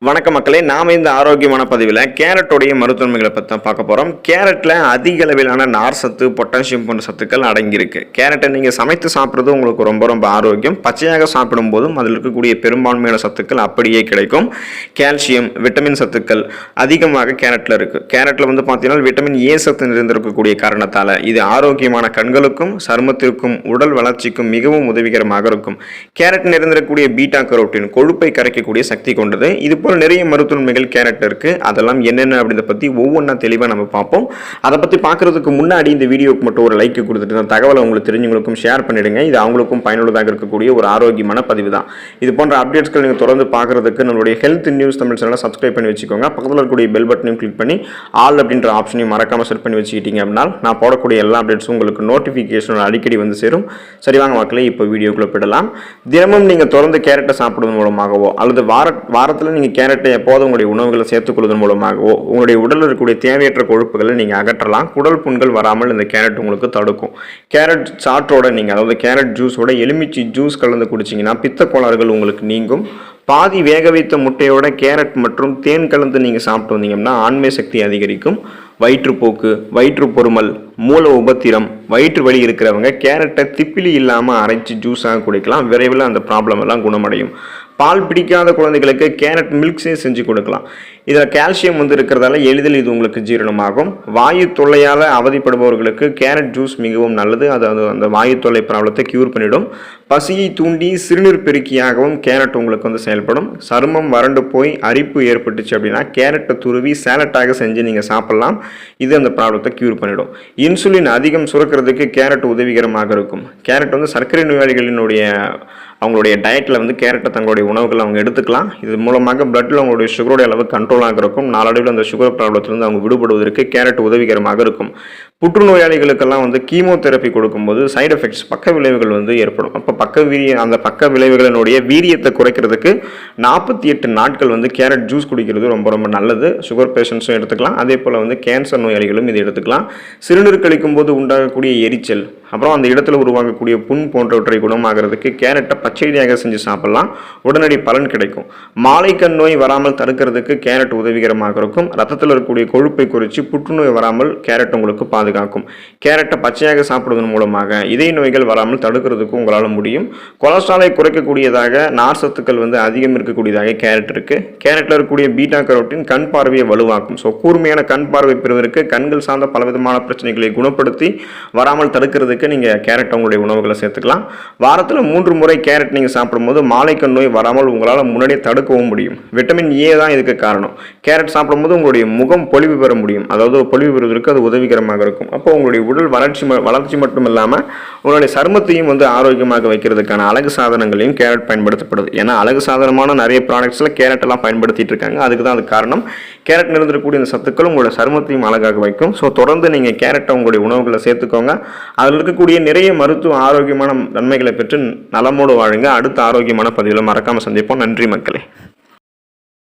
வணக்கம் மக்களே, நாம இந்த ஆரோக்கியமான பதிவில் கேரட்டோடைய மருத்துவமைகளை பற்றி தான் பார்க்க போகிறோம். கேரட்டில் அதிக அளவிலான நார் சத்து, பொட்டாசியம் போன்ற சத்துக்கள் அடங்கியிருக்கு. கேரட்டை நீங்கள் சமைத்து சாப்பிட்றது உங்களுக்கு ரொம்ப ரொம்ப ஆரோக்கியம். பச்சையாக சாப்பிடும்போதும் அதில் இருக்கக்கூடிய பெரும்பான்மையான சத்துக்கள் அப்படியே கிடைக்கும். கால்சியம், விட்டமின் சத்துக்கள் அதிகமாக கேரட்டில் இருக்குது. கேரட்டில் பார்த்தீங்கன்னா விட்டமின் ஏ சத்து நிறைந்திருக்கக்கூடிய காரணத்தால் இது ஆரோக்கியமான கண்களுக்கும் சருமத்திற்கும் உடல் வளர்ச்சிக்கும் மிகவும் உதவிகரமாக இருக்கும். கேரட் நிறைந்திருக்கக்கூடிய பீட்டா கரோட்டின் கொழுப்பை கரைக்கக்கூடிய சக்தி கொண்டது. இது போல் நிறைய மருத்துவமைகள் கேரட் இருக்கு. அதெல்லாம் என்னென்ன அப்படின்றத பற்றி ஒவ்வொன்றா தெளிவாக நம்ம பார்ப்போம். அதை பற்றி பார்க்கறதுக்கு முன்னாடி இந்த வீடியோக்கு மட்டும் ஒரு லைக் கொடுத்துட்டு இந்த தகவலை உங்களுக்கு தெரிஞ்சவங்களுக்கும் ஷேர் பண்ணிடுங்க. இது அவங்களுக்கும் பயனுள்ளதாக இருக்கக்கூடிய ஒரு ஆரோக்கியமான பதிவு தான். இது போன்ற அப்டேட்ஸ்கள் நீங்கள் தொடர்ந்து பார்க்கறதுக்கு நம்மளுடைய ஹெல்த் நியூஸ் தமிழ் சேனலை சப்ஸ்கிரைப் பண்ணி வச்சுக்கோங்க. பக்கத்தில் இருக்கக்கூடிய பெல் பட்டனையும் கிளிக் பண்ணி ஆல் அப்படின்ற ஆப்ஷனையும் மறக்காம செட் பண்ணி வச்சுக்கிட்டீங்க அப்படின்னா நான் போடக்கூடிய எல்லா அப்டேட்ஸும் உங்களுக்கு நோட்டிஃபிகேஷன் அடிக்கடி வந்து சேரும். சரி வாங்க மக்களே, இப்போ வீடியோக்குள்ள போயிடலாம். தினமும் நீங்கள் தொடர்ந்து கேரட்டை சாப்பிடுவதன் மூலமாகவோ அல்லது வாரத்தில் நீங்கள் கேரட்டை எப்போதும் உங்களுடைய உணவுகளை சேர்த்துக்கொள்வதன் மூலமாகவோ உங்களுடைய உடலில் இருக்கக்கூடிய தேவையற்ற கொழுப்புகளை நீங்கள் அகற்றலாம். குடல் புண்கள் வராமல் இந்த கேரட் உங்களுக்கு தடுக்கும். கேரட் சாற்றோட நீங்கள், அதாவது கேரட் ஜூஸோட எலுமிச்சை ஜூஸ் கலந்து குடிச்சிங்கன்னா பித்த கோளாறுகள் உங்களுக்கு நீங்கும். பாதி வேக வைத்த முட்டையோட கேரட் மற்றும் தேன் கலந்து நீங்கள் சாப்பிட்டு வந்தீங்கன்னா ஆண்மை சக்தி அதிகரிக்கும். வயிற்றுப்போக்கு, வயிற்று பொறுமல், மூல உபத்திரம், வயிற்று வலி இருக்கிறவங்க கேரட்டை திப்பிலி இல்லாமல் அரைச்சி ஜூஸாக குடிக்கலாம். விரைவில் அந்த ப்ராப்ளம் எல்லாம் குணமடையும். பால் பிடிக்காத குழந்தைகளுக்கு கேரட் மில்க்ஸே செஞ்சு கொடுக்கலாம். இதில் கால்சியம் இருக்கிறதால எளிதில் இது உங்களுக்கு ஜீரணமாகும். வாயு தொல்லையால் அவதிப்படுபவர்களுக்கு கேரட் ஜூஸ் மிகவும் நல்லது. அதாவது அந்த வாயு தொல்லை ப்ராப்ளத்தை க்யூர் பண்ணிடும். பசியை தூண்டி சிறுநீர் பெருக்கியாகவும் கேரட் உங்களுக்கு செயல்படும். சருமம் வறண்டு போய் அரிப்பு ஏற்பட்டுச்சு அப்படின்னா கேரட்டை துருவி சேலட்டாக செஞ்சு நீங்கள் சாப்பிடலாம். இது அந்த ப்ராப்ளத்தை க்யூர் பண்ணிடும். இன்சுலின் அதிகம் சுரக்கிறதுக்கு கேரட் உதவிகரமாக இருக்கும். கேரட் சர்க்கரை நோயாளிகளினுடைய அவங்களுடைய டயட்டில் கேரட்டை தங்களுடைய உணவுகள் அவங்க எடுத்துக்கலாம். இது மூலமாக பிளட்டில் அவங்களுடைய சுகருடைய அளவு கண்ட்ரோலாக இருக்கும். நாளடைவில் அந்த சுகர் ப்ராப்ளத்திலிருந்து அவங்க விடுபடுவதற்கு கேரட் உதவிகரமாக இருக்கும். புற்றுநோயாளிகளுக்கெல்லாம் கீமோதெரப்பி கொடுக்கும்போது சைடு எஃபெக்ட்ஸ், பக்க விளைவுகள் ஏற்படும். அப்போ அந்த பக்க விளைவுகளினுடைய வீரியத்தை குறைக்கிறதுக்கு 48 நாட்கள் கேரட் ஜூஸ் குடிக்கிறது ரொம்ப ரொம்ப நல்லது. சுகர் பேஷண்ட்ஸும் எடுத்துக்கலாம். அதே போல் கேன்சர் நோயாளிகளும் இது எடுத்துக்கலாம். சிறுநீர் கழிக்கும் போது உண்டாகக்கூடிய எரிச்சல், அப்புறம் அந்த இடத்துல உருவாகக்கூடிய புண் போன்றவற்றை குணமாகிறதுக்கு கேரட்டை பச்சையாக செஞ்சு சாப்பிடலாம். உடனடி பலன் கிடைக்கும். மாலைக்கண் நோய் வராமல் தடுக்கிறதுக்கு கேரட் உதவிகரமாக இருக்கும். ரத்தத்தில் இருக்கக்கூடிய கொழுப்பை குறைச்சி புற்றுநோய் வராமல் கேரட் உங்களுக்கு பாதுகாக்கும். கேரட்டை பச்சையாக சாப்பிடுவதன் மூலமாக இதய நோய்கள் வராமல் தடுக்கிறதுக்கு உங்களால் முடியும். கொலஸ்ட்ராலை குறைக்கக்கூடியதாக, நார் சத்துக்கள் அதிகம் இருக்கக்கூடியதாக கேரட் இருக்கு. கேரட்டில் இருக்கக்கூடிய பீட்டா கரோட்டின் கண் பார்வையை வலுவாக்கும். ஸோ கூர்மையான கண் பார்வை பெறுவதற்கு, கண்கள் சார்ந்த பலவிதமான பிரச்சனைகளை குணப்படுத்தி வராமல் தடுக்கிறதுக்கு நீங்கள் கேரட் உங்களுடைய உணவுகளை சேர்த்துக்கலாம். வாரத்தில் 3 முறை கேரட் நீங்கள் சாப்பிடும்போது மாலைக்கண் நோய் வராமல் உங்களால் முன்னாடியே தடுக்கவும் முடியும். விட்டமின் ஏ தான் இதுக்கு காரணம். கேரட் சாப்பிடும்போது உங்களுடைய முகம் பொலிவு பெற முடியும். அதாவது பொலிவு பெறுவதற்கு அது உதவிகரமாக இருக்கும். அப்போ உங்களுடைய உடல் வளர்ச்சி மட்டும் இல்லாமல் உங்களுடைய சருமத்தையும் ஆரோக்கியமாக வைக்கிறதுக்கான அழகு சாதனங்களையும் கேரட் பயன்படுத்தப்படுது. ஏன்னா அழகு சாதனமான நிறைய ப்ராடக்ட்ஸில் கேரட் எல்லாம் பயன்படுத்திட்டு இருக்காங்க. அதுக்கு தான் அது காரணம். கேரட் நிறைந்திருக்கக்கூடிய இந்த சத்துக்கள் உங்களோட சருமத்தையும் அழகாக வைக்கும். ஸோ தொடர்ந்து நீங்கள் கேரட்டை உங்களுடைய உணவுகளை சேர்த்துக்கோங்க. அதில் இருக்கக்கூடிய நிறைய மருத்துவ ஆரோக்கியமான நன்மைகளை பெற்று நலமோடு வாழுங்க. அடுத்த ஆரோக்கியமான பதிவில் மறக்காமல் சந்திப்போம். நன்றி மக்களே.